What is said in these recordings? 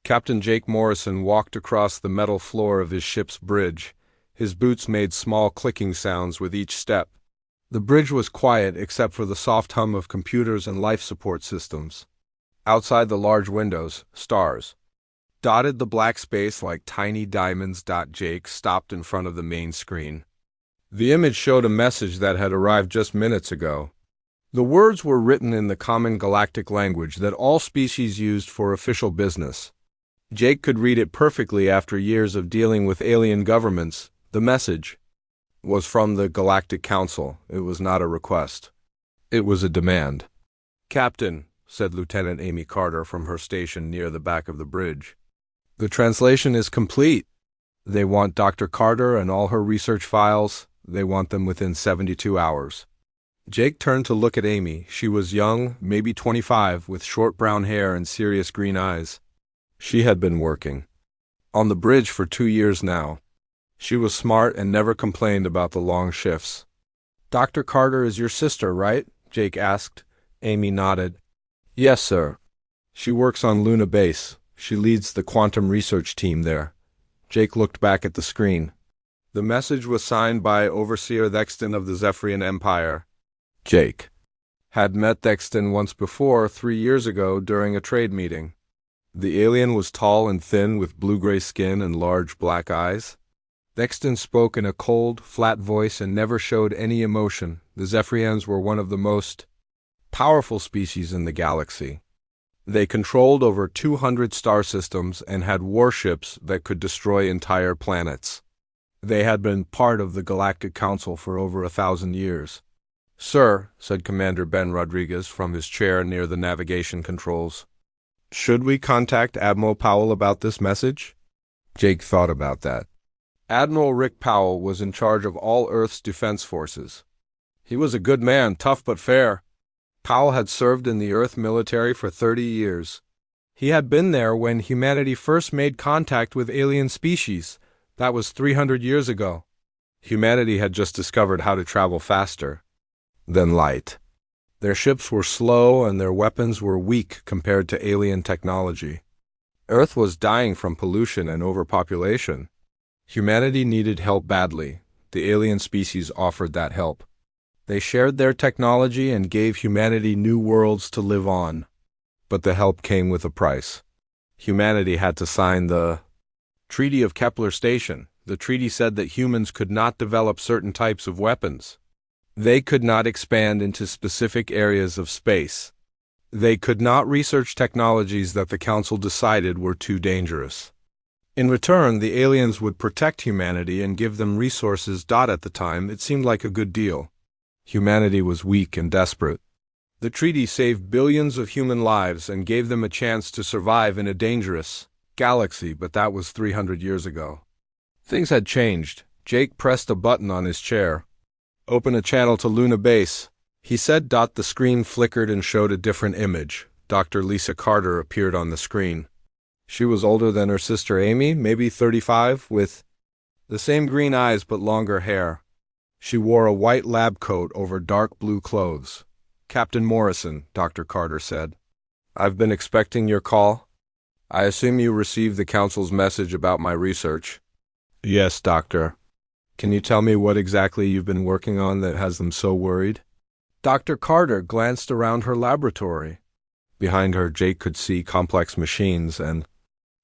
Captain Jake Morrison walked across the metal floor of his ship's bridge. His boots made small clicking sounds with each step. The bridge was quiet except for the soft hum of computers and life support systems. Outside the large windows, stars dotted the black space like tiny diamonds. Jake stopped in front of the main screen. The image showed a message that had arrived just minutes ago. The words were written in the common galactic language that all species used for official business. Jake could read it perfectly after years of dealing with alien governments. The message was from the Galactic Council. It was not a request. It was a demand. "Captain," said Lieutenant Amy Carter from her station near the back of the bridge. "The translation is complete. They want Dr. Carter and all her research files. They want them within 72 hours. Jake turned to look at Amy. She was young, maybe 25, with short brown hair and serious green eyes. She had been working on the bridge for 2 years now. She was smart and never complained about the long shifts. "Dr. Carter is your sister, right?" Jake asked. Amy nodded. "Yes, sir. She works on Luna Base. She leads the quantum research team there." Jake looked back at the screen. The message was signed by Overseer Thexton of the Zephyrian Empire. Jake had met Thexton once before, 3 years ago, during a trade meeting. The alien was tall and thin with blue-gray skin and large black eyes. Thexton spoke in a cold, flat voice and never showed any emotion. The Zephyrians were one of the most powerful species in the galaxy. They controlled over 200 star systems and had warships that could destroy entire planets. They had been part of the Galactic Council for over 1,000 years. "Sir," said Commander Ben Rodriguez from his chair near the navigation controls, "should we contact Admiral Powell about this message?" Jake thought about that. Admiral Rick Powell was in charge of all Earth's defense forces. He was a good man, tough but fair. Powell had served in the Earth military for 30 years. He had been there when humanity first made contact with alien species. That was 300 years ago. Humanity had just discovered how to travel faster than light. Their ships were slow and their weapons were weak compared to alien technology. Earth was dying from pollution and overpopulation. Humanity needed help badly. The alien species offered that help. They shared their technology and gave humanity new worlds to live on. But the help came with a price. Humanity had to sign the Treaty of Kepler Station. The treaty said that humans could not develop certain types of weapons. They could not expand into specific areas of space. They could not research technologies that the Council decided were too dangerous. In return, the aliens would protect humanity and give them resources. At the time, it seemed like a good deal. Humanity was weak and desperate. The treaty saved billions of human lives and gave them a chance to survive in a dangerous galaxy, but that was 300 years ago. Things had changed. Jake pressed a button on his chair. "Open a channel to Luna Base," he said. The screen flickered and showed a different image. Dr. Lisa Carter appeared on the screen. She was older than her sister Amy, maybe 35, with the same green eyes but longer hair. She wore a white lab coat over dark blue clothes. "Captain Morrison," Dr. Carter said. "I've been expecting your call. I assume you received the Council's message about my research." "Yes, Doctor. Can you tell me what exactly you've been working on that has them so worried?" Dr. Carter glanced around her laboratory. Behind her, Jake could see complex machines and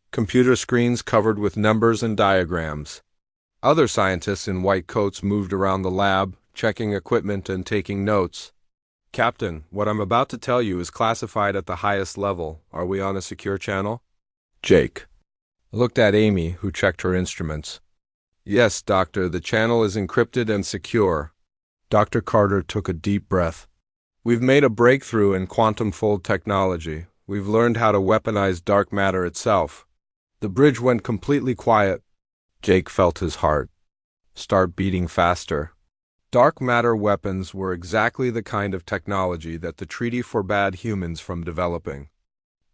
computer screens covered with numbers and diagrams. Other scientists in white coats moved around the lab, checking equipment and taking notes. "Captain, what I'm about to tell you is classified at the highest level. Are we on a secure channel?" Jake looked at Amy, who checked her instruments. "Yes, Doctor, the channel is encrypted and secure." Dr. Carter took a deep breath. "We've made a breakthrough in quantum fold technology. We've learned how to weaponize dark matter itself." The bridge went completely quiet. Jake felt his heart start beating faster. Dark matter weapons were exactly the kind of technology that the treaty forbade humans from developing.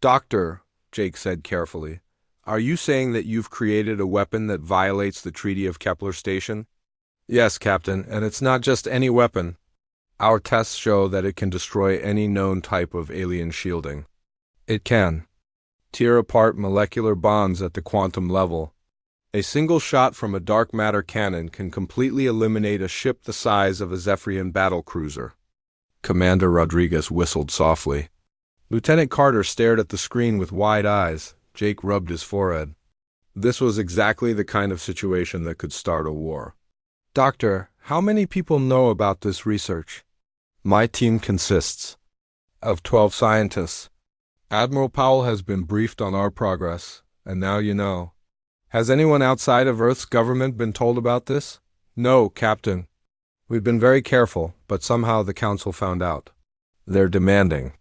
"Doctor," Jake said carefully, "are you saying that you've created a weapon that violates the Treaty of Kepler Station?" "Yes, Captain, and it's not just any weapon. Our tests show that it can destroy any known type of alien shielding." "It can." tear apart molecular bonds at the quantum level. A single shot from a dark matter cannon can completely eliminate a ship the size of a Zephyrian battlecruiser. Commander Rodriguez whistled softly. Lieutenant Carter stared at the screen with wide eyes. Jake rubbed his forehead. This was exactly the kind of situation that could start a war. Doctor, how many people know about this research? My team consists of 12 scientists. Admiral Powell has been briefed on our progress, and now you know. Has anyone outside of Earth's government been told about this? No, Captain. We've been very careful, but somehow the Council found out. They're demanding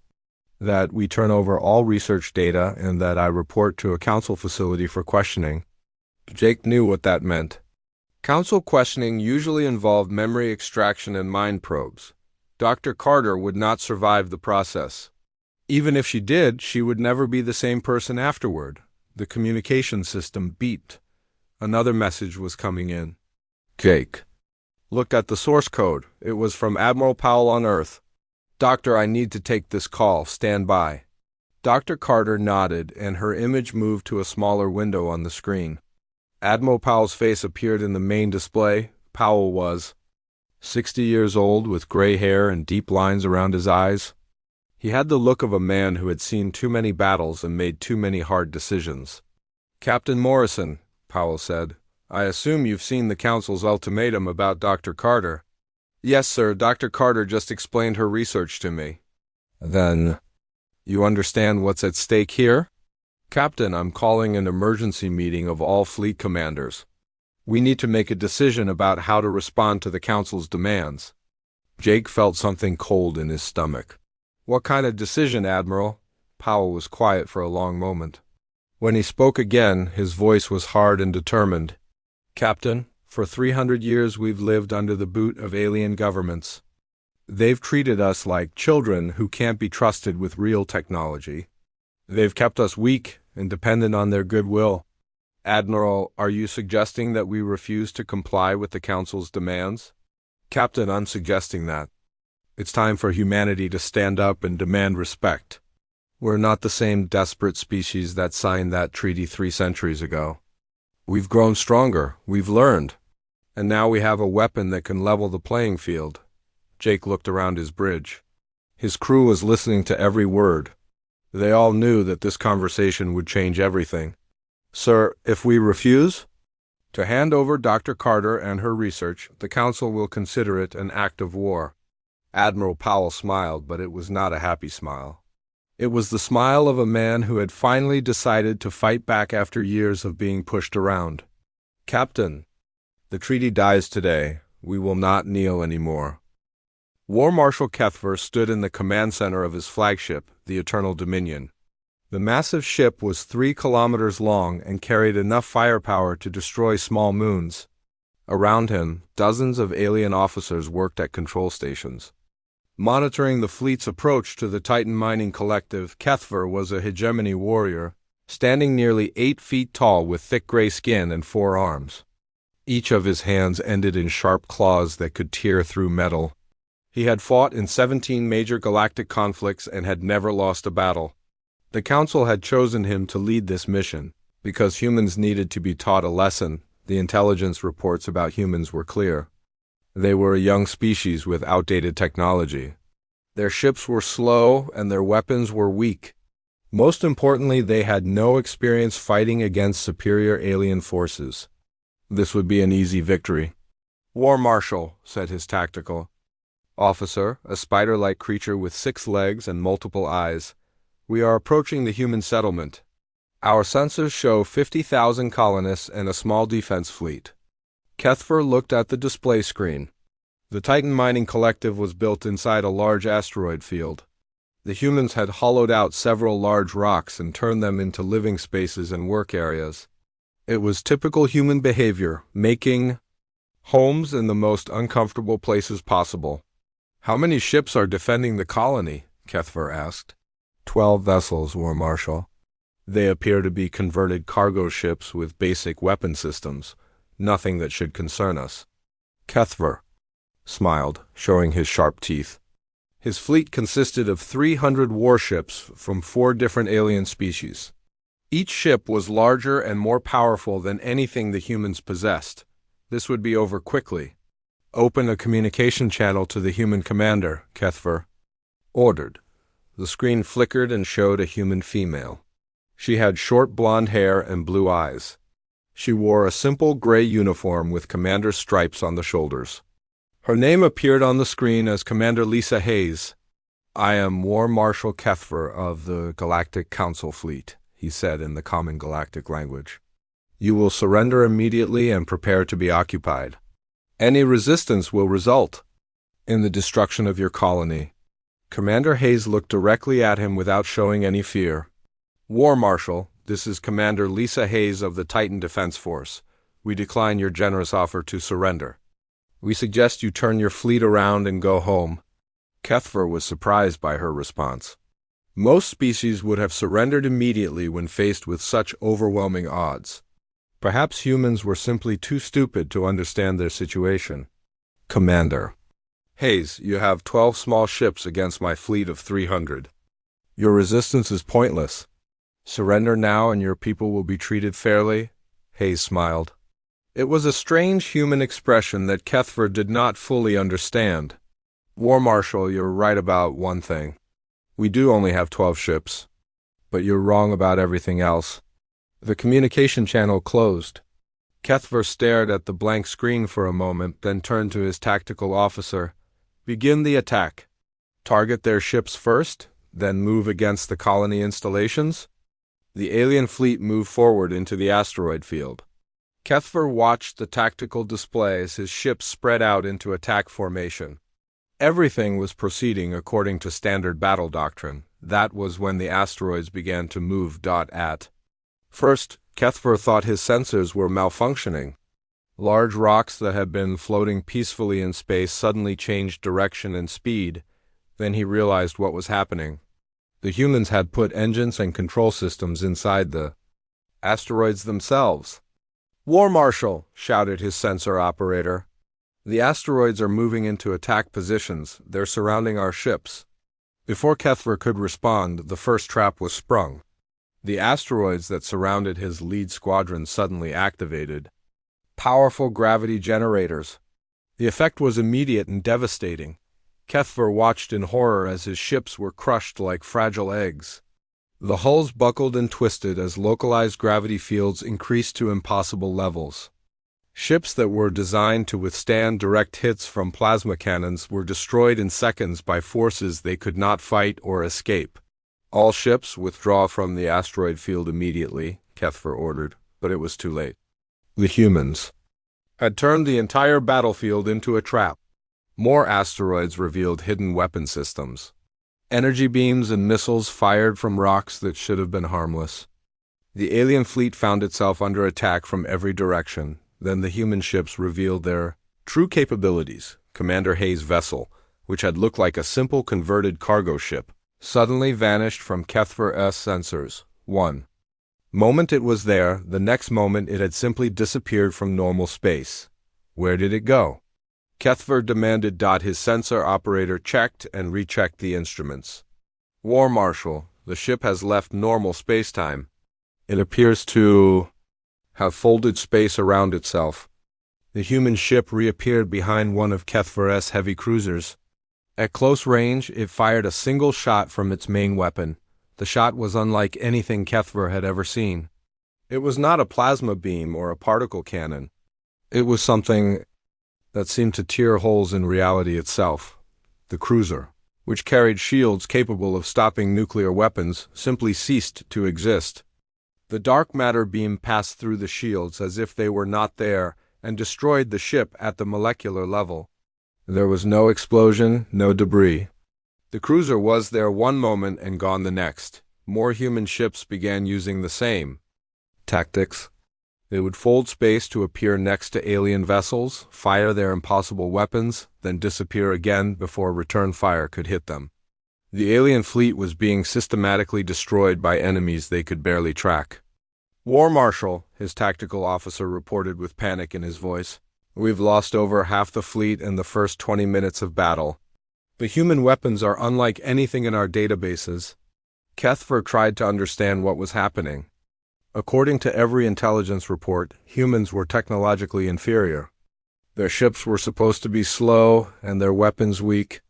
that we turn over all research data and that I report to a Council facility for questioning. Jake knew what that meant. Council questioning usually involved memory extraction and mind probes. Dr. Carter would not survive the process. Even if she did, she would never be the same person afterward. The communication system beeped. Another message was coming in. Jake looked at the source code. It was from Admiral Powell on Earth. Doctor, I need to take this call. Stand by. Dr. Carter nodded, and her image moved to a smaller window on the screen. Admiral Powell's face appeared in the main display. Powell was 60 years old, with gray hair and deep lines around his eyes. He had the look of a man who had seen too many battles and made too many hard decisions. Captain Morrison, Powell said, I assume you've seen the Council's ultimatum about Dr. Carter. Yes, sir. Dr. Carter just explained her research to me. Then, you understand what's at stake here? Captain, I'm calling an emergency meeting of all fleet commanders. We need to make a decision about how to respond to the Council's demands. Jake felt something cold in his stomach. What kind of decision, Admiral? Powell was quiet for a long moment. When he spoke again, his voice was hard and determined. Captain, for 300 years we've lived under the boot of alien governments. They've treated us like children who can't be trusted with real technology. They've kept us weak and dependent on their goodwill. Admiral, are you suggesting that we refuse to comply with the Council's demands? Captain, I'm suggesting that. It's time for humanity to stand up and demand respect. We're not the same desperate species that signed that treaty 3 centuries ago. We've grown stronger, we've learned, and now we have a weapon that can level the playing field. Jake looked around his bridge. His crew was listening to every word. They all knew that this conversation would change everything. Sir, if we refuse to hand over Dr. Carter and her research, the Council will consider it an act of war. Admiral Powell smiled, but it was not a happy smile. It was the smile of a man who had finally decided to fight back after years of being pushed around. Captain, the treaty dies today. We will not kneel anymore. War Marshal Kethver stood in the command center of his flagship, the Eternal Dominion. The massive ship was 3 kilometers long and carried enough firepower to destroy small moons. Around him, dozens of alien officers worked at control stations. Monitoring the fleet's approach to the Titan mining collective, Kethver was a hegemony warrior, standing nearly 8 feet tall with thick gray skin and 4 arms. Each of his hands ended in sharp claws that could tear through metal. He had fought in 17 major galactic conflicts and had never lost a battle. The Council had chosen him to lead this mission because humans needed to be taught a lesson. The intelligence reports about humans were clear. They were a young species with outdated technology. Their ships were slow and their weapons were weak. Most importantly, they had no experience fighting against superior alien forces. This would be an easy victory. War Marshal, said his tactical officer, a spider-like creature with 6 legs and multiple eyes. We are approaching the human settlement. Our sensors show 50,000 colonists and a small defense fleet. Kethver looked at the display screen. The Titan mining collective was built inside a large asteroid field. The humans had hollowed out several large rocks and turned them into living spaces and work areas. It was typical human behavior, making homes in the most uncomfortable places possible. How many ships are defending the colony? Kethver asked. 12 vessels, War Marshal. They appear to be converted cargo ships with basic weapon systems. Nothing that should concern us. Kethver smiled, showing his sharp teeth. His fleet consisted of 300 warships from 4 different alien species. Each ship was larger and more powerful than anything the humans possessed. This would be over quickly. Open a communication channel to the human commander, HFY ordered. The screen flickered and showed a human female. She had short blonde hair and blue eyes. She wore a simple gray uniform with commander's stripes on the shoulders. Her name appeared on the screen as Commander Lisa Hayes. "I am War Marshal HFY of the Galactic Council Fleet," he said in the common galactic language. "You will surrender immediately and prepare to be occupied. Any resistance will result in the destruction of your colony." Commander Hayes looked directly at him without showing any fear. "War Marshal, this is Commander Lisa Hayes of the Titan Defense Force. We decline your generous offer to surrender. We suggest you turn your fleet around and go home." HFY was surprised by her response. Most species would have surrendered immediately when faced with such overwhelming odds. Perhaps humans were simply too stupid to understand their situation. "Commander Hayes, you have 12 small ships against my fleet of 300. Your resistance is pointless. Surrender now and your people will be treated fairly," Hayes smiled. It was a strange human expression that HFY did not fully understand. "War Marshal, you're right about one thing. We do only have 12 ships. But you're wrong about everything else." The communication channel closed. HFY stared at the blank screen for a moment, then turned to his tactical officer. "Begin the attack. Target their ships first, then move against the colony installations." The alien fleet moved forward into the asteroid field. HFY watched the tactical display as his ships spread out into attack formation. Everything was proceeding according to standard battle doctrine. That was when the asteroids began to move. At first, HFY thought his sensors were malfunctioning. Large rocks that had been floating peacefully in space suddenly changed direction and speed. Then he realized what was happening. The humans had put engines and control systems inside the asteroids themselves. "War Marshal!" shouted his sensor operator. "The asteroids are moving into attack positions. They're surrounding our ships." Before HFY could respond, the first trap was sprung. The asteroids that surrounded his lead squadron suddenly activated powerful gravity generators. The effect was immediate and devastating. HFY watched in horror as his ships were crushed like fragile eggs. The hulls buckled and twisted as localized gravity fields increased to impossible levels. Ships that were designed to withstand direct hits from plasma cannons were destroyed in seconds by forces they could not fight or escape. "All ships withdraw from the asteroid field immediately," HFY ordered, but it was too late. The humans had turned the entire battlefield into a trap. More asteroids revealed hidden weapon systems. Energy beams and missiles fired from rocks that should have been harmless. The alien fleet found itself under attack from every direction. Then the human ships revealed their true capabilities. Commander Hayes' vessel, which had looked like a simple converted cargo ship, suddenly vanished from HFY's sensors. One moment it was there, the next moment it had simply disappeared from normal space. Where did it go? HFY demanded. His sensor operator checked and rechecked the instruments. "War Marshal, the ship has left normal spacetime. It appears to have folded space around itself." The human ship reappeared behind one of HFY's heavy cruisers. At close range, it fired a single shot from its main weapon. The shot was unlike anything HFY had ever seen. It was not a plasma beam or a particle cannon. It was something that seemed to tear holes in reality itself. The cruiser, which carried shields capable of stopping nuclear weapons, simply ceased to exist. The dark matter beam passed through the shields as if they were not there and destroyed the ship at the molecular level. There was no explosion, no debris. The cruiser was there one moment and gone the next. More human ships began using the same tactics. They would fold space to appear next to alien vessels, fire their impossible weapons, then disappear again before return fire could hit them. The alien fleet was being systematically destroyed by enemies they could barely track. "War Marshal," his tactical officer reported with panic in his voice. "We've lost over half the fleet in the first 20 minutes of battle. The human weapons are unlike anything in our databases." HFY tried to understand what was happening. According to every intelligence report, humans were technologically inferior. Their ships were supposed to be slow and their weapons weak.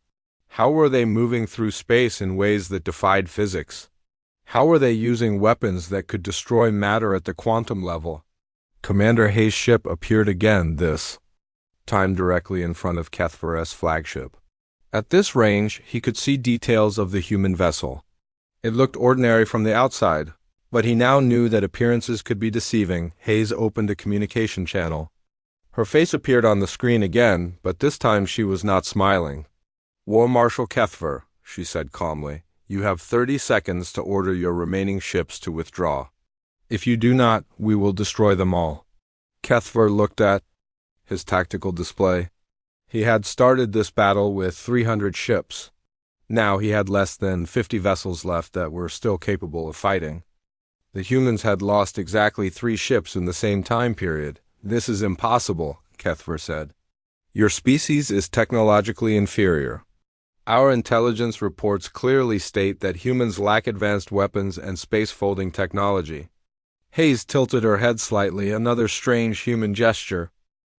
How were they moving through space in ways that defied physics? How were they using weapons that could destroy matter at the quantum level? Commander Hayes' ship appeared again, this time directly in front of Kethver's flagship. At this range, he could see details of the human vessel. It looked ordinary from the outside, but he now knew that appearances could be deceiving. Hayes opened a communication channel. Her face appeared on the screen again, but this time she was not smiling. "War Marshal Kethver," she said calmly, "you have 30 seconds to order your remaining ships to withdraw. If you do not, we will destroy them all." Kethver looked at his tactical display. He had started this battle with 300 ships. Now he had less than 50 vessels left that were still capable of fighting. The humans had lost exactly 3 ships in the same time period. "This is impossible," Kethver said. "Your species is technologically inferior. Our intelligence reports clearly state that humans lack advanced weapons and space-folding technology." Hayes tilted her head slightly, another strange human gesture.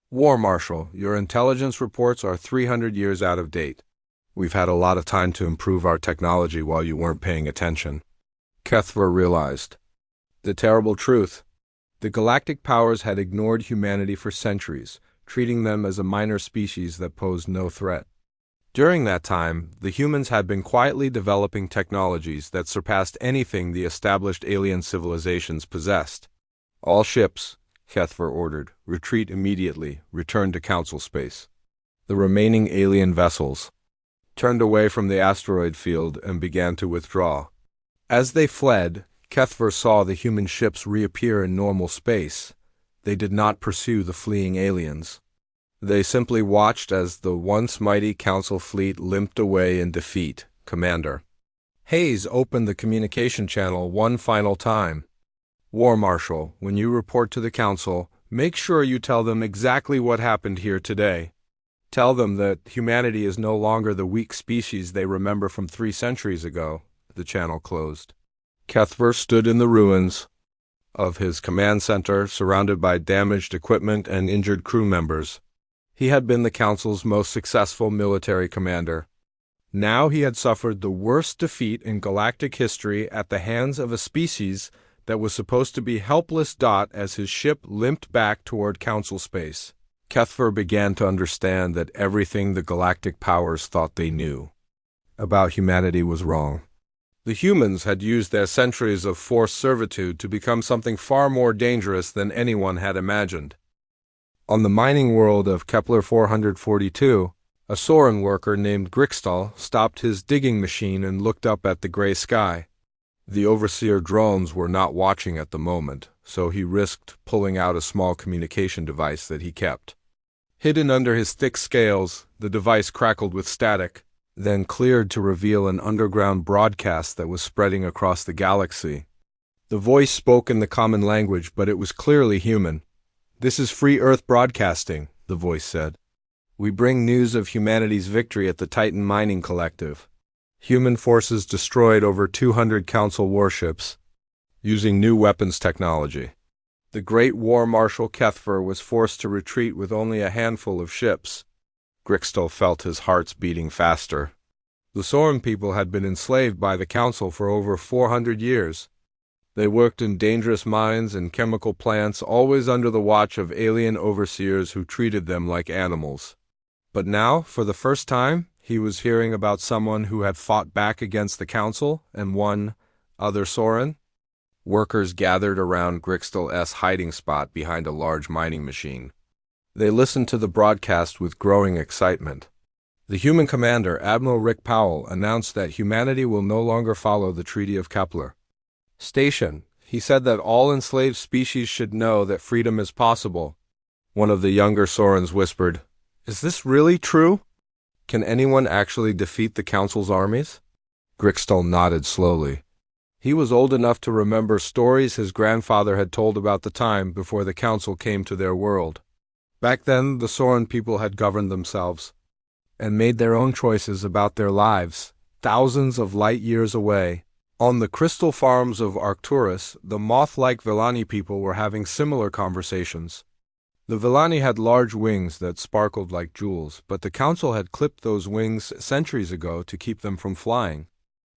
"War Marshal, your intelligence reports are 300 years out of date. We've had a lot of time to improve our technology while you weren't paying attention." Kethver realized the terrible truth. The galactic powers had ignored humanity for centuries, treating them as a minor species that posed no threat. During that time, the humans had been quietly developing technologies that surpassed anything the established alien civilizations possessed. "All ships," Kethver ordered, "retreat immediately, return to Council space." The remaining alien vessels turned away from the asteroid field and began to withdraw. As they fled, Kethver saw the human ships reappear in normal space. They did not pursue the fleeing aliens. They simply watched as the once mighty Council fleet limped away in defeat. "Commander." Hayes opened the communication channel one final time. "War Marshal, when you report to the Council, make sure you tell them exactly what happened here today. Tell them that humanity is no longer the weak species they remember from 3 centuries ago." The channel closed. Kethver stood in the ruins of his command center, surrounded by damaged equipment and injured crew members. He had been the Council's most successful military commander. Now he had suffered the worst defeat in galactic history at the hands of a species that was supposed to be helpless. As his ship limped back toward Council space, Kethver began to understand that everything the galactic powers thought they knew about humanity was wrong. The humans had used their centuries of forced servitude to become something far more dangerous than anyone had imagined. On the mining world of Kepler 442, a Soren worker named Grixtal stopped his digging machine and looked up at the gray sky. The overseer drones were not watching at the moment, so he risked pulling out a small communication device that he kept. Hidden under his thick scales, the device crackled with static, then cleared to reveal an underground broadcast that was spreading across the galaxy. The voice spoke in the common language, but it was clearly human. "This is Free Earth Broadcasting," the voice said. "We bring news of humanity's victory at the Titan Mining Collective. Human forces destroyed over 200 Council warships using new weapons technology. The great War Marshal Kethver was forced to retreat with only a handful of ships." Grixtal felt his hearts beating faster. The Soren people had been enslaved by the Council for over 400 years. They worked in dangerous mines and chemical plants, always under the watch of alien overseers who treated them like animals. But now, for the first time, he was hearing about someone who had fought back against the Council and won other Soren. Workers gathered around Grixtal's hiding spot behind a large mining machine. They listened to the broadcast with growing excitement. The human commander, Admiral Rick Powell, announced that humanity will no longer follow the Treaty of Kepler. "Station," he said, "that all enslaved species should know that freedom is possible." One of the younger Sorens whispered, "Is this really true? Can anyone actually defeat the Council's armies?" Grixtal nodded slowly. He was old enough to remember stories his grandfather had told about the time before the Council came to their world. Back then, the Soren people had governed themselves and made their own choices about their lives, thousands of light years away. On the crystal farms of Arcturus, the moth-like Villani people were having similar conversations. The Villani had large wings that sparkled like jewels, but the council had clipped those wings centuries ago to keep them from flying.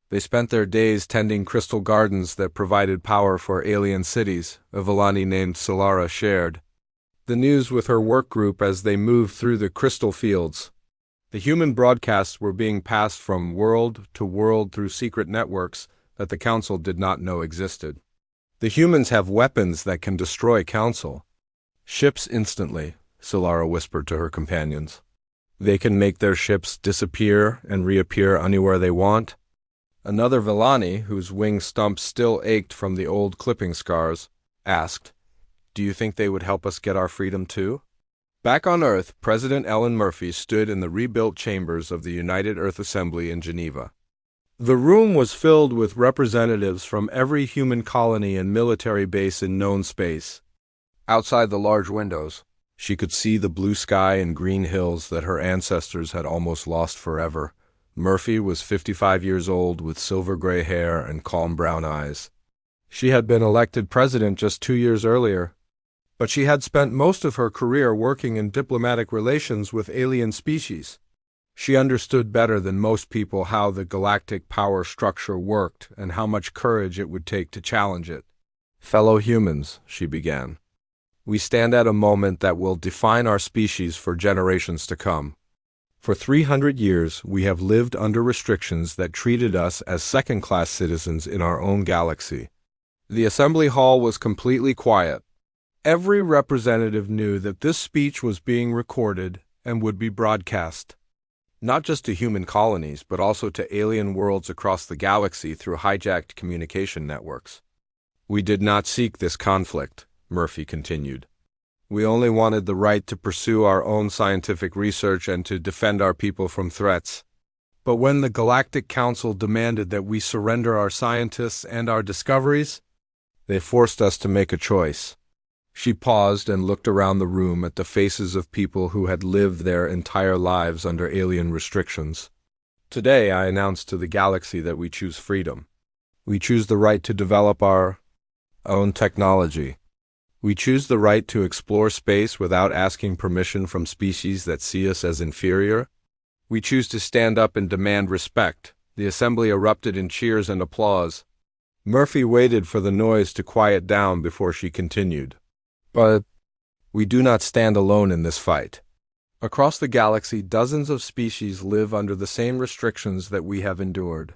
They spent their days tending crystal gardens that provided power for alien cities, a Villani named Solara shared the news with her work group as they moved through the crystal fields. The human broadcasts were being passed from world to world through secret networks that the council did not know existed. The humans have weapons that can destroy council ships instantly, Solara whispered to her companions. They can make their ships disappear and reappear anywhere they want. Another Villani, whose wing stumps still ached from the old clipping scars, asked, "Do you think they would help us get our freedom too?" Back on Earth, President Ellen Murphy stood in the rebuilt chambers of the United Earth Assembly in Geneva. The room was filled with representatives from every human colony and military base in known space. Outside the large windows, she could see the blue sky and green hills that her ancestors had almost lost forever. Murphy was 55 years old with silver gray hair and calm brown eyes. She had been elected president just 2 years earlier, but she had spent most of her career working in diplomatic relations with alien species. She understood better than most people how the galactic power structure worked and how much courage it would take to challenge it. "Fellow humans," she began, "we stand at a moment that will define our species for generations to come. For 300 years, we have lived under restrictions that treated us as second-class citizens in our own galaxy." The assembly hall was completely quiet. Every representative knew that this speech was being recorded and would be broadcast, not just to human colonies, but also to alien worlds across the galaxy through hijacked communication networks. "We did not seek this conflict," Murphy continued. "We only wanted the right to pursue our own scientific research and to defend our people from threats. But when the Galactic Council demanded that we surrender our scientists and our discoveries, they forced us to make a choice." She paused and looked around the room at the faces of people who had lived their entire lives under alien restrictions. "Today I announce to the galaxy that we choose freedom. We choose the right to develop our own technology. We choose the right to explore space without asking permission from species that see us as inferior. We choose to stand up and demand respect." The assembly erupted in cheers and applause. Murphy waited for the noise to quiet down before she continued. "But we do not stand alone in this fight. Across the galaxy, dozens of species live under the same restrictions that we have endured.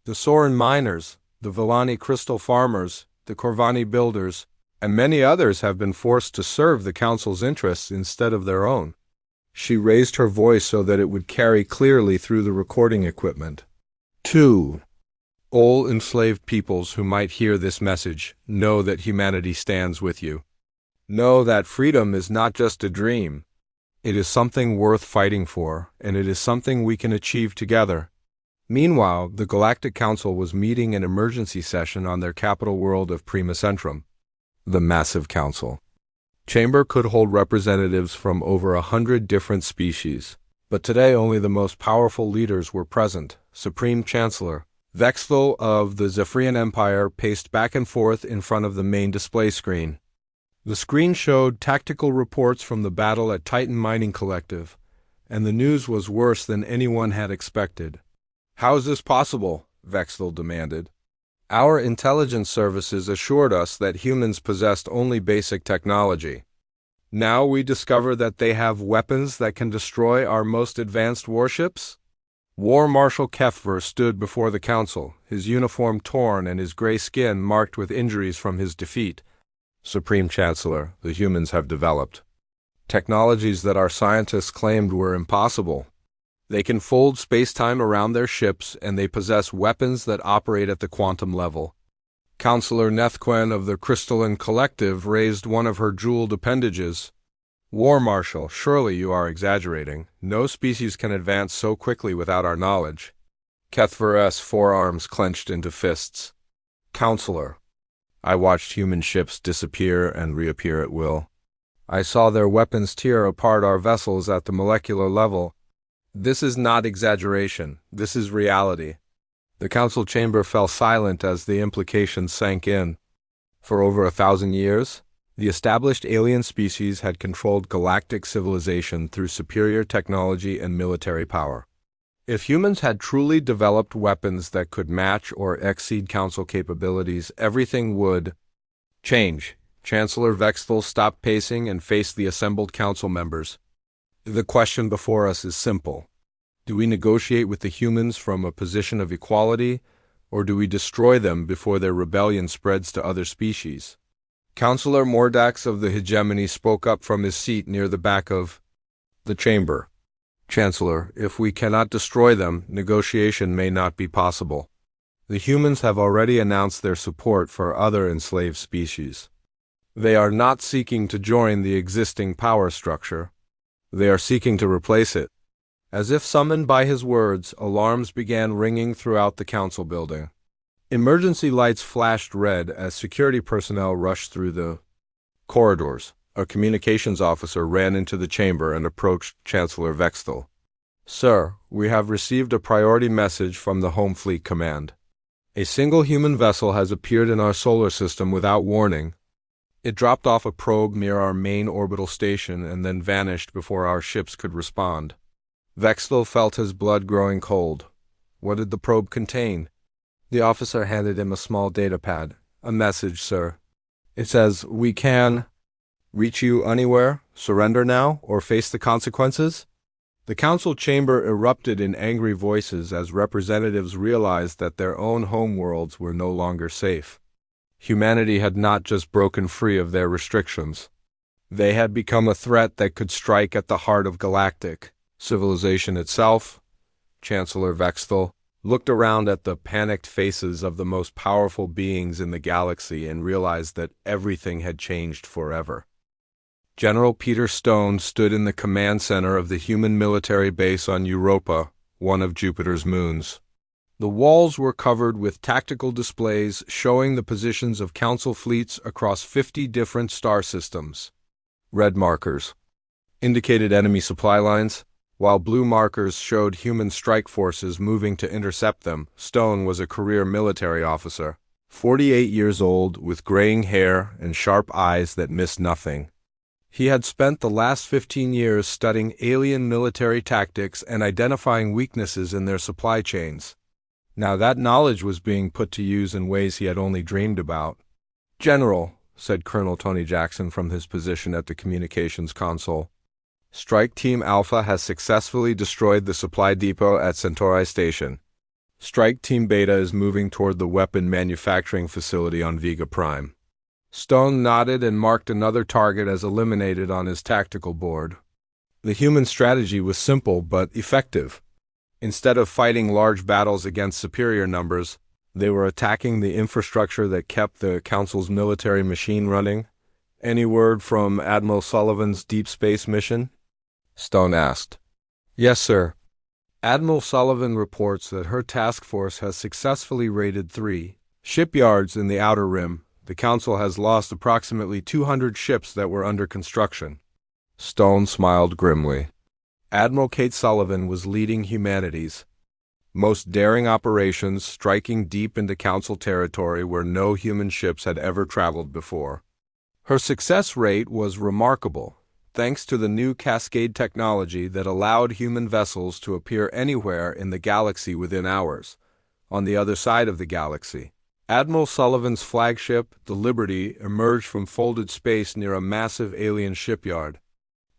The Soran miners, the Villani crystal farmers, the Corvani builders, and many others have been forced to serve the Council's interests instead of their own." She raised her voice so that it would carry clearly through the recording equipment. "2. All enslaved peoples who might hear this message, know that humanity stands with you. Know that freedom is not just a dream. It is something worth fighting for, and it is something we can achieve together." Meanwhile, the Galactic Council was meeting an emergency session on their capital world of Prima Centrum. The massive council chamber could hold representatives from over 100 different species, but today only the most powerful leaders were present. Supreme Chancellor Vexthal of the Zephyrian Empire paced back and forth in front of the main display screen. The screen showed tactical reports from the battle at Titan Mining Collective, and the news was worse than anyone had expected. "How is this possible?" Vexthal demanded. "Our intelligence services assured us that humans possessed only basic technology. Now we discover that they have weapons that can destroy our most advanced warships?" War Marshal Kefver stood before the council, his uniform torn and his gray skin marked with injuries from his defeat. "Supreme Chancellor, the humans have developed technologies that our scientists claimed were impossible. They can fold space-time around their ships, and they possess weapons that operate at the quantum level." Counselor Nethquen of the Crystalline Collective raised one of her jeweled appendages. "War Marshal, surely you are exaggerating. No species can advance so quickly without our knowledge." Kethver's forearms clenched into fists. "Counselor, I watched human ships disappear and reappear at will. I saw their weapons tear apart our vessels at the molecular level. This is not exaggeration. This is reality. The council chamber fell silent as the implications sank in. For over 1,000 years, the established alien species had controlled galactic civilization through superior technology and military power. If humans had truly developed weapons that could match or exceed council capabilities, everything would change. Chancellor Vextel stopped pacing and faced the assembled council members. The question before us is simple. Do we negotiate with the humans from a position of equality, or do we destroy them before their rebellion spreads to other species? Councillor Mordax of the Hegemony spoke up from his seat near the back of the chamber. Chancellor, if we cannot destroy them, negotiation may not be possible. The humans have already announced their support for other enslaved species. They are not seeking to join the existing power structure. They are seeking to replace it. As if summoned by his words, alarms began ringing throughout the council building. Emergency lights flashed red as security personnel rushed through the corridors. A communications officer ran into the chamber and approached Chancellor Vextel. Sir, we have received a priority message from the Home Fleet Command. A single human vessel has appeared in our solar system without warning. It dropped off a probe near our main orbital station and then vanished before our ships could respond. Vextel felt his blood growing cold. What did the probe contain? The officer handed him a small datapad. A message, sir. It says, "We can reach you anywhere. Surrender now, or face the consequences." The council chamber erupted in angry voices as representatives realized that their own homeworlds were no longer safe. Humanity had not just broken free of their restrictions. They had become a threat that could strike at the heart of galactic civilization itself. Chancellor Vextel looked around at the panicked faces of the most powerful beings in the galaxy and realized that everything had changed forever. General Peter Stone stood in the command center of the human military base on Europa, one of Jupiter's moons. The walls were covered with tactical displays showing the positions of council fleets across 50 different star systems. Red markers indicated enemy supply lines, while blue markers showed human strike forces moving to intercept them. Stone was a career military officer, 48 years old, with graying hair and sharp eyes that missed nothing. He had spent the last 15 years studying alien military tactics and identifying weaknesses in their supply chains. Now that knowledge was being put to use in ways he had only dreamed about. "General," said Colonel Tony Jackson from his position at the communications console, "Strike Team Alpha has successfully destroyed the supply depot at Centauri Station. Strike Team Beta is moving toward the weapon manufacturing facility on Vega Prime." Stone nodded and marked another target as eliminated on his tactical board. The human strategy was simple but effective. Instead of fighting large battles against superior numbers, they were attacking the infrastructure that kept the Council's military machine running. "Any word from Admiral Sullivan's deep space mission?" Stone asked. "Yes, sir. Admiral Sullivan reports that her task force has successfully raided 3 shipyards in the Outer Rim. The Council has lost approximately 200 ships that were under construction." Stone smiled grimly. Admiral Kate Sullivan was leading humanity's most daring operations, striking deep into Council territory where no human ships had ever traveled before. Her success rate was remarkable, thanks to the new Cascade technology that allowed human vessels to appear anywhere in the galaxy within hours. On the other side of the galaxy, Admiral Sullivan's flagship, the Liberty, emerged from folded space near a massive alien shipyard.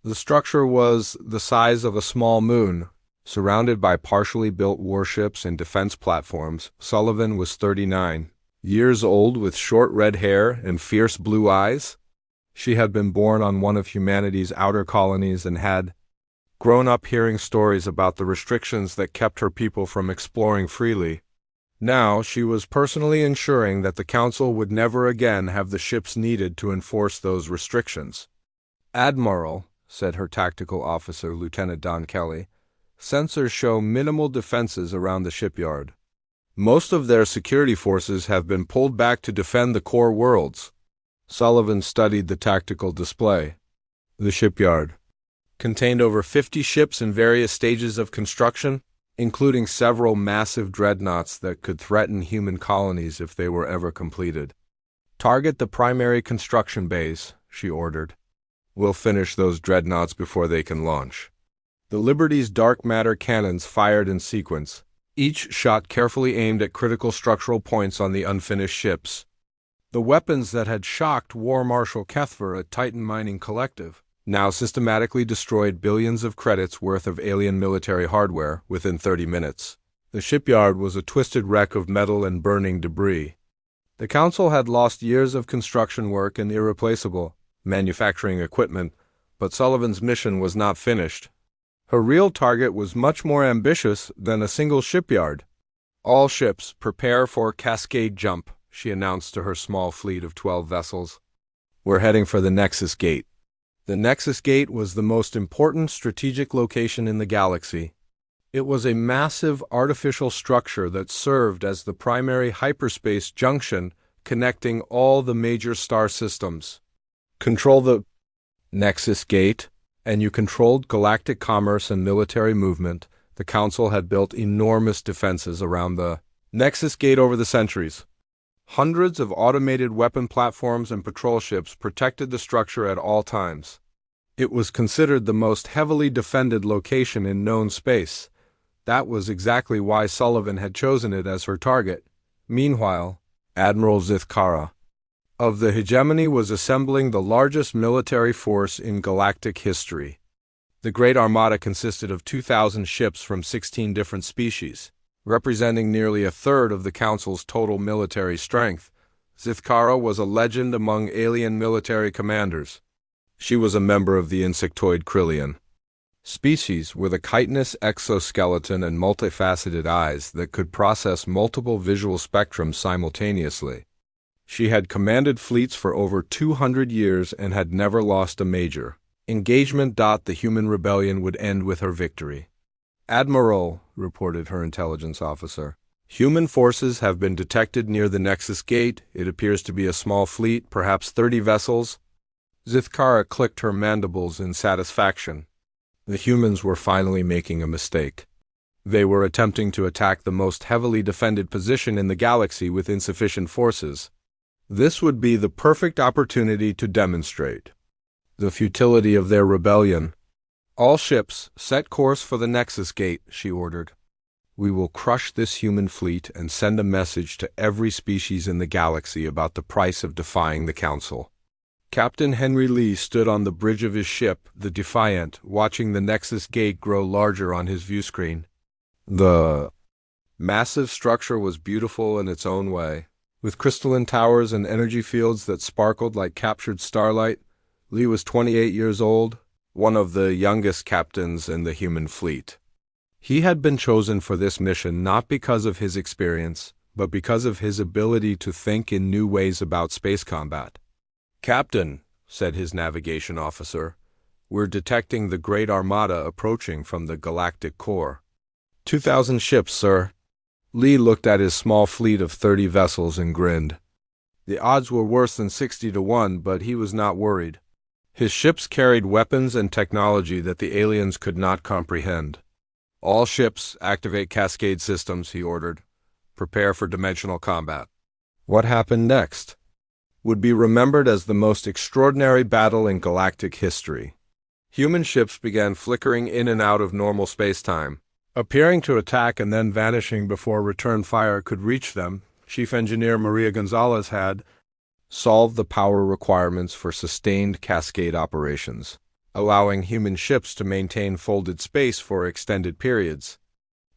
The structure was the size of a small moon. Surrounded by partially built warships and defense platforms, Sullivan was 39 years old with short red hair and fierce blue eyes. She had been born on one of humanity's outer colonies and had grown up hearing stories about the restrictions that kept her people from exploring freely. Now she was personally ensuring that the Council would never again have the ships needed to enforce those restrictions. "Admiral," said her tactical officer, Lieutenant Don Kelly, "sensors show minimal defenses around the shipyard. Most of their security forces have been pulled back to defend the core worlds." Sullivan studied the tactical display. The shipyard contained over 50 ships in various stages of construction. including several massive dreadnoughts that could threaten human colonies if they were ever completed. "Target the primary construction bays," she ordered. "We'll finish those dreadnoughts before they can launch." The Liberty's dark matter cannons fired in sequence, each shot carefully aimed at critical structural points on the unfinished ships. The weapons that had shocked War Marshal Kethver at Titan Mining Collective now systematically destroyed billions of credits worth of alien military hardware within 30 minutes. The shipyard was a twisted wreck of metal and burning debris. The Council had lost years of construction work and irreplaceable manufacturing equipment, but Sullivan's mission was not finished. Her real target was much more ambitious than a single shipyard. "All ships, prepare for cascade jump," she announced to her small fleet of 12 vessels. "We're heading for the Nexus Gate." The Nexus Gate was the most important strategic location in the galaxy. It was a massive artificial structure that served as the primary hyperspace junction connecting all the major star systems. Control the Nexus Gate, and you controlled galactic commerce and military movement. The Council had built enormous defenses around the Nexus Gate over the centuries. Hundreds of automated weapon platforms and patrol ships protected the structure at all times. It was considered the most heavily defended location in known space. That was exactly why Sullivan had chosen it as her target. Meanwhile, Admiral Zithkara of the Hegemony was assembling the largest military force in galactic history. The Great Armada consisted of 2,000 ships from 16 different species, representing nearly a third of the Council's total military strength. Zithkara was a legend among alien military commanders. She was a member of the insectoid Krillian species with a chitinous exoskeleton and multifaceted eyes that could process multiple visual spectrums simultaneously. She had commanded fleets for over 200 years and had never lost a major engagement. The human rebellion would end with her victory. "Admiral," reported her intelligence officer, "human forces have been detected near the Nexus Gate. It appears to be a small fleet, perhaps 30 vessels." Zithkara clicked her mandibles in satisfaction. The humans were finally making a mistake. They were attempting to attack the most heavily defended position in the galaxy with insufficient forces. This would be the perfect opportunity to demonstrate the futility of their rebellion. "All ships, set course for the Nexus Gate," she ordered. "We will crush this human fleet and send a message to every species in the galaxy about the price of defying the Council." Captain Henry Lee stood on the bridge of his ship, the Defiant, watching the Nexus Gate grow larger on his viewscreen. The massive structure was beautiful in its own way. With crystalline towers and energy fields that sparkled like captured starlight. Lee was 28 years old, one of the youngest captains in the human fleet. He had been chosen for this mission not because of his experience, but because of his ability to think in new ways about space combat. "Captain," said his navigation officer, "we're detecting the Great Armada approaching from the galactic core." 2,000 ships, sir." Lee looked at his small fleet of 30 vessels and grinned. The odds were worse than 60 to 1, but he was not worried. His ships carried weapons and technology that the aliens could not comprehend. "All ships, activate cascade systems," he ordered. "Prepare for dimensional combat." What happened next would be remembered as the most extraordinary battle in galactic history. Human ships began flickering in and out of normal space-time, appearing to attack and then vanishing before return fire could reach them. Chief Engineer Maria Gonzalez had solved the power requirements for sustained cascade operations, allowing human ships to maintain folded space for extended periods.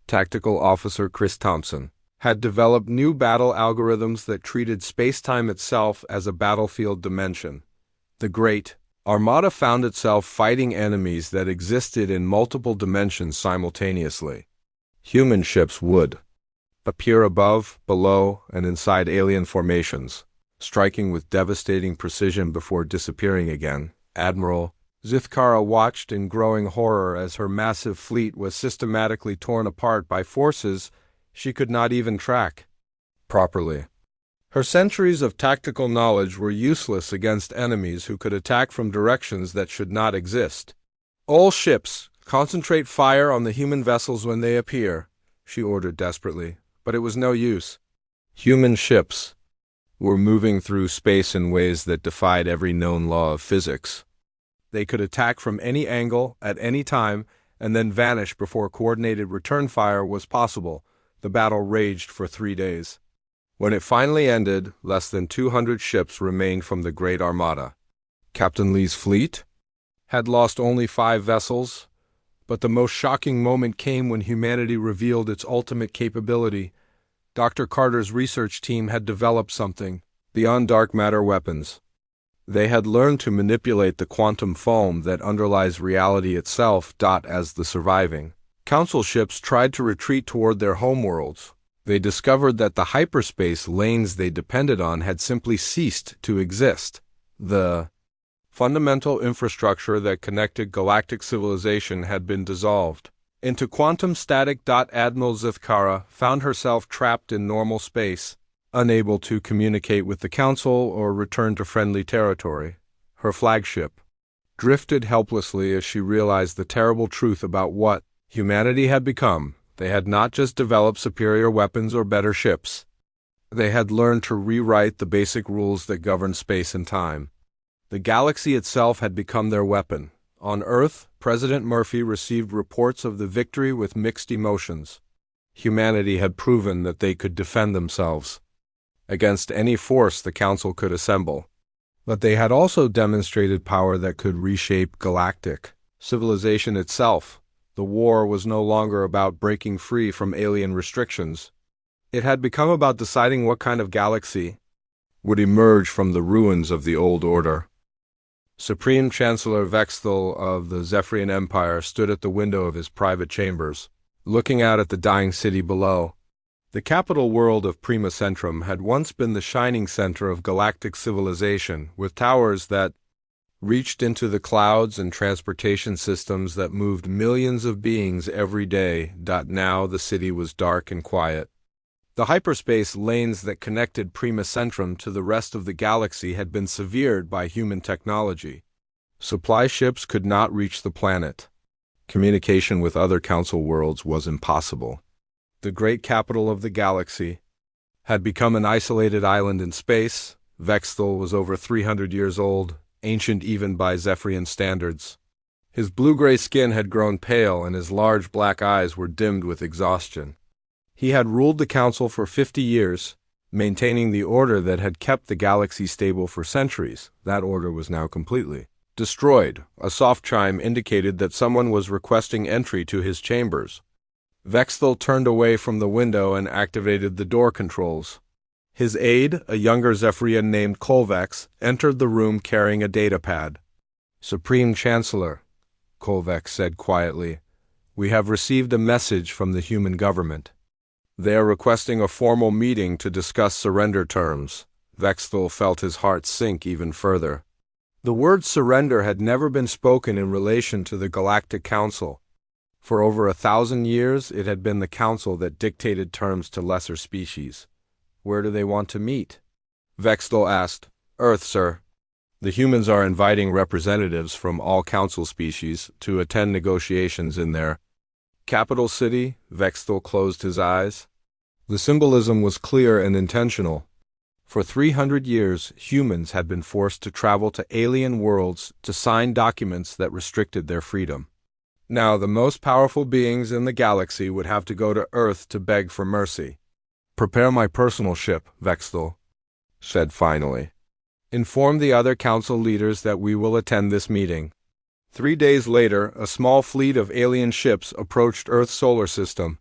Tactical Officer Chris Thompson had developed new battle algorithms that treated space-time itself as a battlefield dimension. The Great Armada found itself fighting enemies that existed in multiple dimensions simultaneously. Human ships would appear above, below, and inside alien formations, striking with devastating precision before disappearing again. Admiral Zithkara watched in growing horror as her massive fleet was systematically torn apart by forces she could not even track properly. Her centuries of tactical knowledge were useless against enemies who could attack from directions that should not exist. "All ships, concentrate fire on the human vessels when they appear," she ordered desperately, but it was no use. Human ships were moving through space in ways that defied every known law of physics. They could attack from any angle, at any time, and then vanish before coordinated return fire was possible. The battle raged for 3 days. When it finally ended, less than 200 ships remained from the Great Armada. Captain Lee's fleet had lost only 5 vessels, but the most shocking moment came when humanity revealed its ultimate capability. Dr. Carter's research team had developed something beyond dark matter weapons. They had learned to manipulate the quantum foam that underlies reality itself. As the surviving Council ships tried to retreat toward their homeworlds, they discovered that the hyperspace lanes they depended on had simply ceased to exist. The fundamental infrastructure that connected galactic civilization had been dissolved into quantum static. Admiral Zithkara found herself trapped in normal space, unable to communicate with the Council or return to friendly territory. Her flagship drifted helplessly as she realized the terrible truth about what humanity had become. They had not just developed superior weapons or better ships. They had learned to rewrite the basic rules that govern space and time. The galaxy itself had become their weapon. On Earth, President Murphy received reports of the victory with mixed emotions. Humanity had proven that they could defend themselves against any force the Council could assemble. But they had also demonstrated power that could reshape galactic civilization itself. The war was no longer about breaking free from alien restrictions. It had become about deciding what kind of galaxy would emerge from the ruins of the old order. Supreme Chancellor Vexthal of the Zephyrian Empire stood at the window of his private chambers, looking out at the dying city below. The capital world of Prima Centrum had once been the shining center of galactic civilization, with towers that reached into the clouds and transportation systems that moved millions of beings every day. Now the city was dark and quiet. The hyperspace lanes that connected Prima Centrum to the rest of the galaxy had been severed by human technology. Supply ships could not reach the planet. Communication with other Council worlds was impossible. The great capital of the galaxy had become an isolated island in space. Vexthal was over 300 years old, ancient even by Zephyrian standards. His blue-gray skin had grown pale and his large black eyes were dimmed with exhaustion. He had ruled the Council for 50 years, maintaining the order that had kept the galaxy stable for centuries. That order was now completely destroyed. A soft chime indicated that someone was requesting entry to his chambers. Vexthal turned away from the window and activated the door controls. His aide, a younger Zephyrian named Kolvex, entered the room carrying a datapad. "Supreme Chancellor," Kolvex said quietly, "we have received a message from the human government. They are requesting a formal meeting to discuss surrender terms." Vexthal felt his heart sink even further. The word surrender had never been spoken in relation to the Galactic Council. For over 1,000 years, it had been the Council that dictated terms to lesser species. "Where do they want to meet?" Vexthal asked. "Earth, sir. The humans are inviting representatives from all Council species to attend negotiations in their capital city." Vexthal closed his eyes. The symbolism was clear and intentional. For 300 years, humans had been forced to travel to alien worlds to sign documents that restricted their freedom. Now, the most powerful beings in the galaxy would have to go to Earth to beg for mercy. "Prepare my personal ship," Vexthal said finally. "Inform the other Council leaders that we will attend this meeting." 3 days later, a small fleet of alien ships approached Earth's solar system.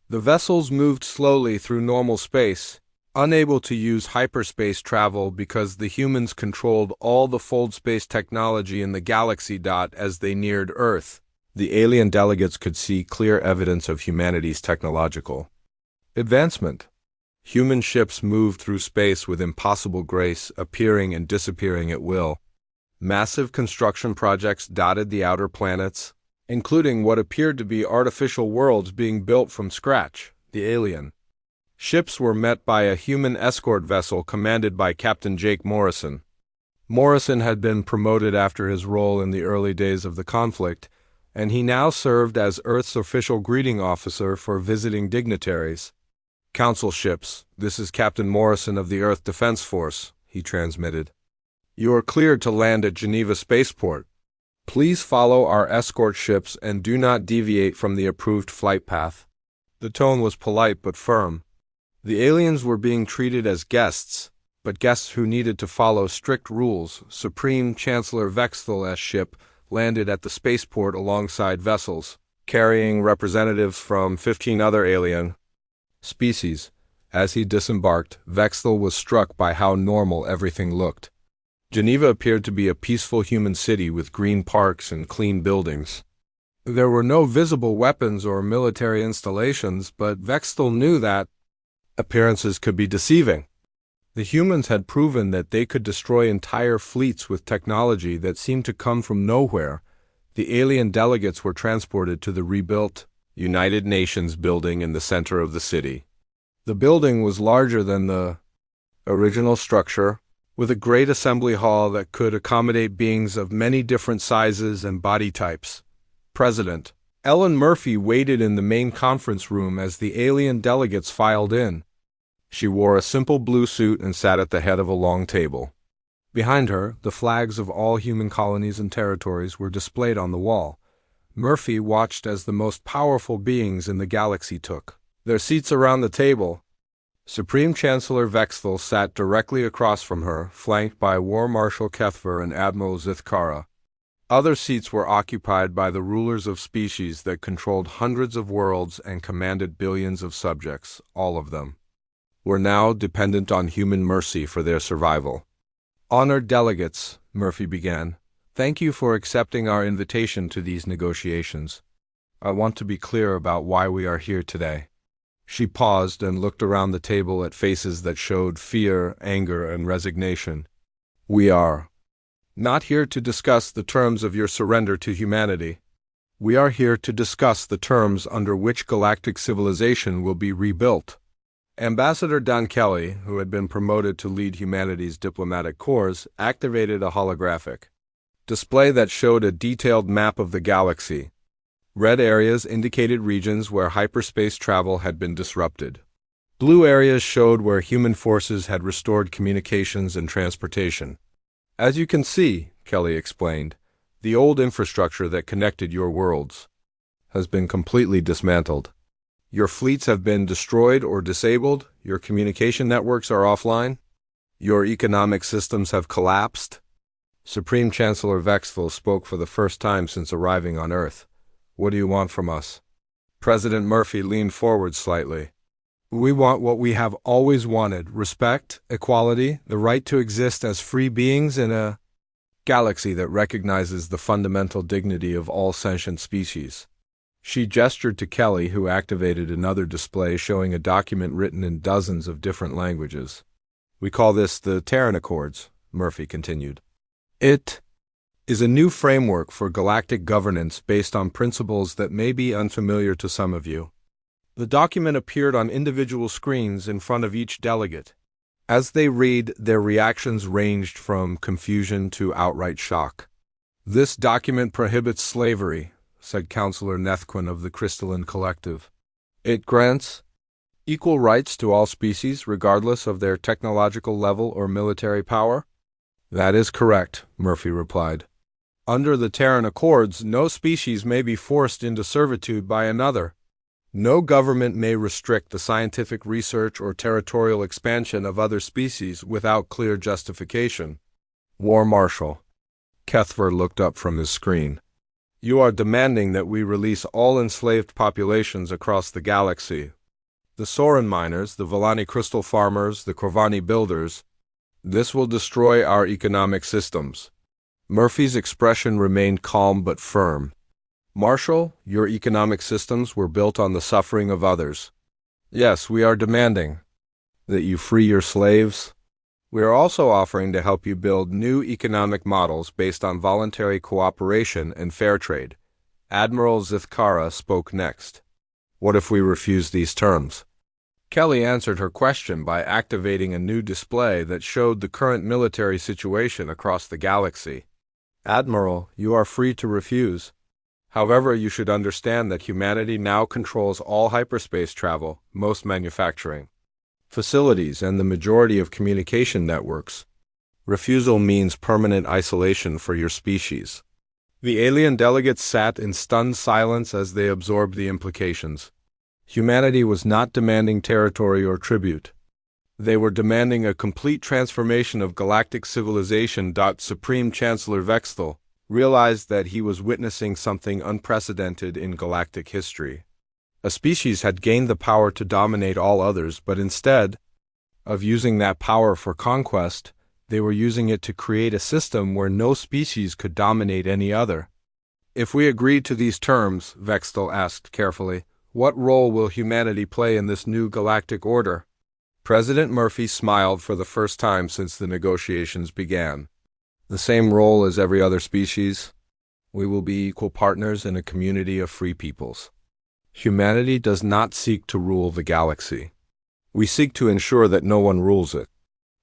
The vessels moved slowly through normal space, unable to use hyperspace travel because the humans controlled all the fold space technology in the galaxy. As they neared Earth, the alien delegates could see clear evidence of humanity's technological advancement. Human ships moved through space with impossible grace, appearing and disappearing at will. Massive construction projects dotted the outer planets, including what appeared to be artificial worlds being built from scratch. The alien ships were met by a human escort vessel commanded by Captain Jake Morrison. Morrison had been promoted after his role in the early days of the conflict, and he now served as Earth's official greeting officer for visiting dignitaries. "Council ships, this is Captain Morrison of the Earth Defense Force," he transmitted. "You are cleared to land at Geneva Spaceport. Please follow our escort ships and do not deviate from the approved flight path." The tone was polite but firm. The aliens were being treated as guests, but guests who needed to follow strict rules. Supreme Chancellor Vexthel's ship landed at the spaceport alongside vessels, carrying representatives from 15 other alien species. As he disembarked, Vexthel was struck by how normal everything looked. Geneva appeared to be a peaceful human city with green parks and clean buildings. There were no visible weapons or military installations, but Vexthel knew that appearances could be deceiving. The humans had proven that they could destroy entire fleets with technology that seemed to come from nowhere. The alien delegates were transported to the rebuilt United Nations building in the center of the city. The building was larger than the original structure, with a great assembly hall that could accommodate beings of many different sizes and body types. President Ellen Murphy waited in the main conference room as the alien delegates filed in. She wore a simple blue suit and sat at the head of a long table. Behind her, the flags of all human colonies and territories were displayed on the wall. Murphy watched as the most powerful beings in the galaxy took their seats around the table. Supreme Chancellor Vexthel sat directly across from her, flanked by War Marshal Kethver and Admiral Zithkara. Other seats were occupied by the rulers of species that controlled hundreds of worlds and commanded billions of subjects. All of them were now dependent on human mercy for their survival. "Honored delegates," Murphy began, "thank you for accepting our invitation to these negotiations. I want to be clear about why we are here today." She paused and looked around the table at faces that showed fear, anger, and resignation. "We are not here to discuss the terms of your surrender to humanity. We are here to discuss the terms under which galactic civilization will be rebuilt." Ambassador Don Kelly, who had been promoted to lead humanity's diplomatic corps, activated a holographic display that showed a detailed map of the galaxy. Red areas indicated regions where hyperspace travel had been disrupted. Blue areas showed where human forces had restored communications and transportation. "As you can see," Kelly explained, "the old infrastructure that connected your worlds has been completely dismantled. Your fleets have been destroyed or disabled, your communication networks are offline, your economic systems have collapsed." Supreme Chancellor Vexthel spoke for the first time since arriving on Earth. "What do you want from us?" President Murphy leaned forward slightly. "We want what we have always wanted: respect, equality, the right to exist as free beings in a galaxy that recognizes the fundamental dignity of all sentient species." She gestured to Kelly, who activated another display showing a document written in dozens of different languages. "We call this the Terran Accords," Murphy continued. "It is a new framework for galactic governance based on principles that may be unfamiliar to some of you." The document appeared on individual screens in front of each delegate. As they read, their reactions ranged from confusion to outright shock. "This document prohibits slavery," said Counselor Nethquin of the Crystalline Collective. "It grants equal rights to all species, regardless of their technological level or military power." "That is correct," Murphy replied. "Under the Terran Accords, no species may be forced into servitude by another. No government may restrict the scientific research or territorial expansion of other species without clear justification." War Marshal Kethver looked up from his screen. "You are demanding that we release all enslaved populations across the galaxy. The Soran miners, the Volani crystal farmers, the Corvani builders. This will destroy our economic systems." Murphy's expression remained calm but firm. "Marshal, your economic systems were built on the suffering of others. Yes, we are demanding that you free your slaves. We are also offering to help you build new economic models based on voluntary cooperation and fair trade." Admiral Zithkara spoke next. "What if we refuse these terms?" Kelly answered her question by activating a new display that showed the current military situation across the galaxy. "Admiral, you are free to refuse. However, you should understand that humanity now controls all hyperspace travel, most manufacturing facilities, and the majority of communication networks. Refusal means permanent isolation for your species." The alien delegates sat in stunned silence as they absorbed the implications. Humanity was not demanding territory or tribute. They were demanding a complete transformation of galactic civilization. Supreme Chancellor Vexthal realized that he was witnessing something unprecedented in galactic history. A species had gained the power to dominate all others, but instead of using that power for conquest, they were using it to create a system where no species could dominate any other. "If we agree to these terms," Vexthal asked carefully, "what role will humanity play in this new galactic order?" President Murphy smiled for the first time since the negotiations began. "The same role as every other species. We will be equal partners in a community of free peoples. Humanity does not seek to rule the galaxy. We seek to ensure that no one rules it."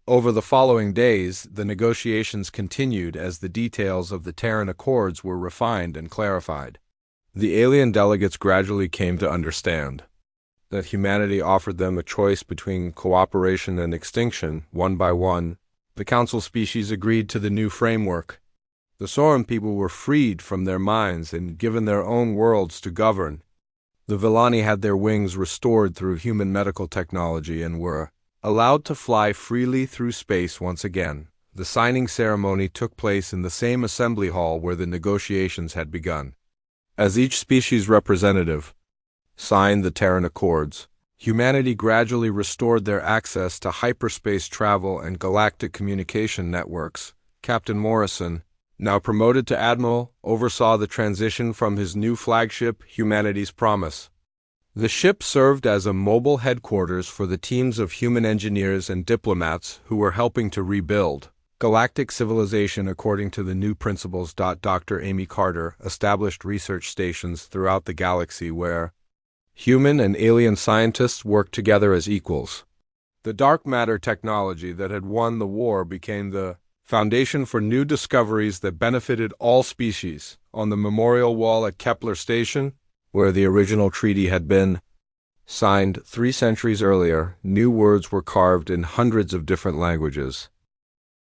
Over the following days, the negotiations continued as the details of the Terran Accords were refined and clarified. The alien delegates gradually came to understand that humanity offered them a choice between cooperation and extinction. One by one, the Council species agreed to the new framework. The Soran people were freed from their minds and given their own worlds to govern. The Villani had their wings restored through human medical technology and were allowed to fly freely through space once again. The signing ceremony took place in the same assembly hall where the negotiations had begun. As each species representative signed the Terran Accords, humanity gradually restored their access to hyperspace travel and galactic communication networks. Captain Morrison, now promoted to Admiral, oversaw the transition from his new flagship, Humanity's Promise. The ship served as a mobile headquarters for the teams of human engineers and diplomats who were helping to rebuild galactic civilization according to the new principles. Dr. Amy Carter established research stations throughout the galaxy where human and alien scientists worked together as equals. The dark matter technology that had won the war became the foundation for new discoveries that benefited all species. On the memorial wall at Kepler Station, where the original treaty had been signed 3 centuries earlier, new words were carved in hundreds of different languages.